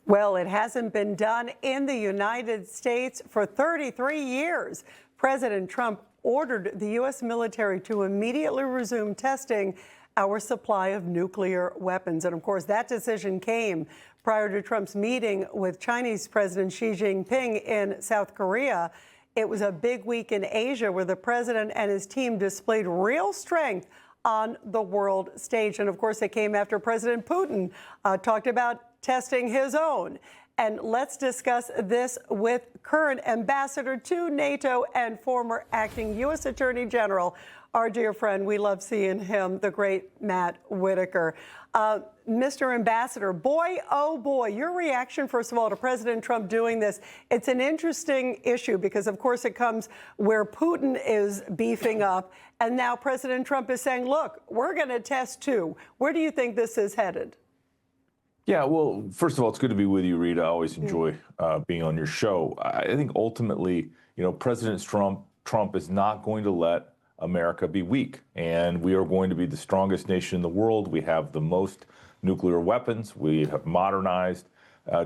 Well, it hasn't been done in the United States for 33 years. President Trump ordered the U.S. military to immediately resume testing our supply of nuclear weapons. And of course, that decision came prior to Trump's meeting with Chinese President Xi Jinping in South Korea. It was a big week in Asia where the president and his team displayed real strength on the world stage. And of course, it came after President Putin talked about testing his own. And let's discuss this with current ambassador to NATO and former acting U.S. Attorney General, our dear friend, we love seeing him, the great Matt Whitaker. Mr. Ambassador, boy, oh boy, your reaction, first of all, to President Trump doing this, it's an interesting issue because, of course, it comes where Putin is beefing up, and now President Trump is saying, look, we're going to test too. Where do you think this is headed? Yeah, well, first of all, it's good to be with you, Rita. I always enjoy being on your show. I think ultimately, President Trump is not going to let America be weak, and we are going to be the strongest nation in the world. We have the most nuclear weapons. We have modernized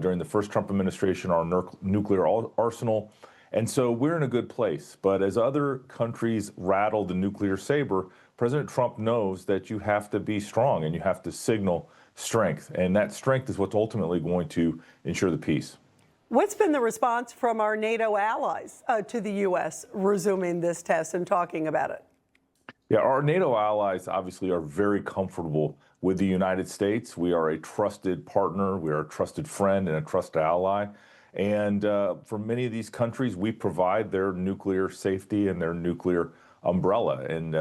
during the first Trump administration our nuclear arsenal, and so we're in a good place. But as other countries rattle the nuclear saber, President Trump knows that you have to be strong and you have to signal strength, and that strength is what's ultimately going to ensure the peace. What's been the response from our NATO allies to the U.S. resuming this test and talking about it? Yeah, our NATO allies obviously are very comfortable with the United States. We are a trusted partner, we are a trusted friend and a trusted ally. And for many of these countries, we provide their nuclear safety and their nuclear umbrella. And,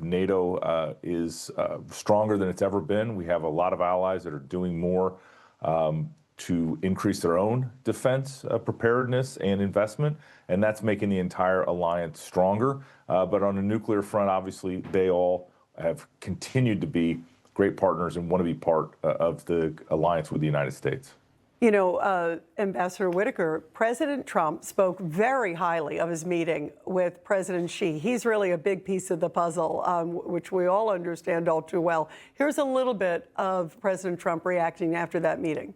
NATO is stronger than it's ever been. We have a lot of allies that are doing more to increase their own defense preparedness and investment, and that's making the entire alliance stronger. But on the nuclear front, obviously, they all have continued to be great partners and want to be part of the alliance with the United States. Ambassador Whitaker, President Trump spoke very highly of his meeting with President Xi. He's really a big piece of the puzzle, which we all understand all too well. Here's a little bit of President Trump reacting after that meeting.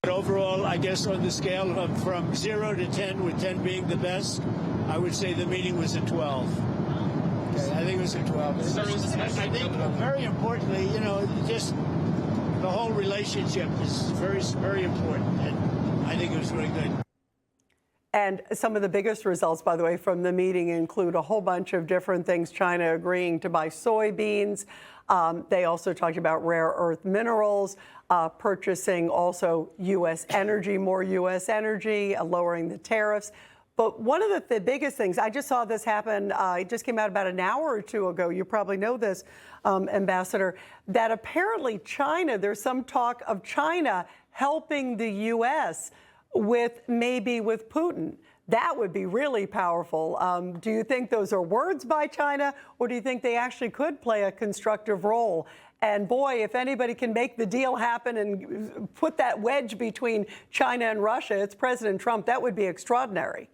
But overall, I guess on the scale of from 0 to 10, with 10 being the best, I would say the meeting was a 12. Okay, I think it was a 12. I think, very importantly, just the whole relationship is very, very important, and I think it was really good. And some of the biggest results, by the way, from the meeting include a whole bunch of different things. China agreeing to buy soybeans. They also talked about rare earth minerals, purchasing also U.S. energy, more U.S. energy, lowering the tariffs. But one of the biggest things, I just saw this happen, it just came out about an hour or two ago, you probably know this, Ambassador, that apparently China, there's some talk of China helping the U.S. with Putin. That would be really powerful. Do you think those are words by China, or do you think they actually could play a constructive role? And boy, if anybody can make the deal happen and put that wedge between China and Russia, it's President Trump. That would be extraordinary.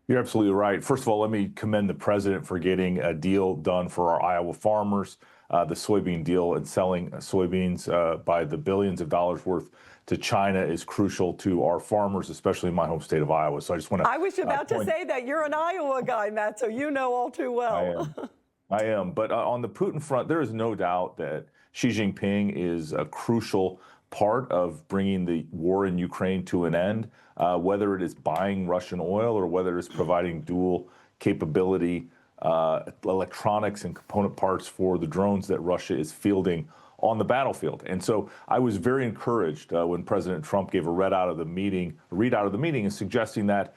You're absolutely right. First of all, let me commend the president for getting a deal done for our Iowa farmers. The soybean deal and selling soybeans by the billions of dollars worth to China is crucial to our farmers, especially in my home state of Iowa. So I just want to. I was about to say that you're an Iowa guy, Matt, so you know all too well. I am. But on the Putin front, there is no doubt that Xi Jinping is a crucial part of bringing the war in Ukraine to an end, whether it is buying Russian oil or whether it's providing dual capability electronics and component parts for the drones that Russia is fielding on the battlefield. And so I was very encouraged when President Trump gave a readout of the meeting and suggesting that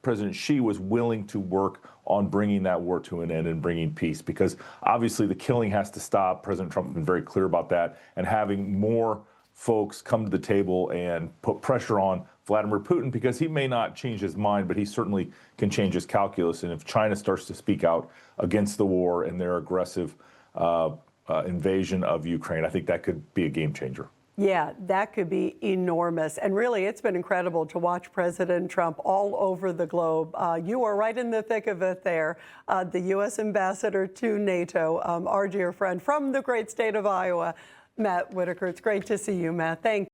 President Xi was willing to work on bringing that war to an end and bringing peace, because obviously the killing has to stop. President Trump has been very clear about that, and having more folks come to the table and put pressure on Vladimir Putin, because he may not change his mind, but he certainly can change his calculus. And if China starts to speak out against the war and their aggressive invasion of Ukraine, I think that could be a game changer. Yeah, that could be enormous. And really, it's been incredible to watch President Trump all over the globe. You are right in the thick of it there. The U.S. ambassador to NATO, our dear friend from the great state of Iowa, Matt Whitaker. It's great to see you, Matt. Thank you.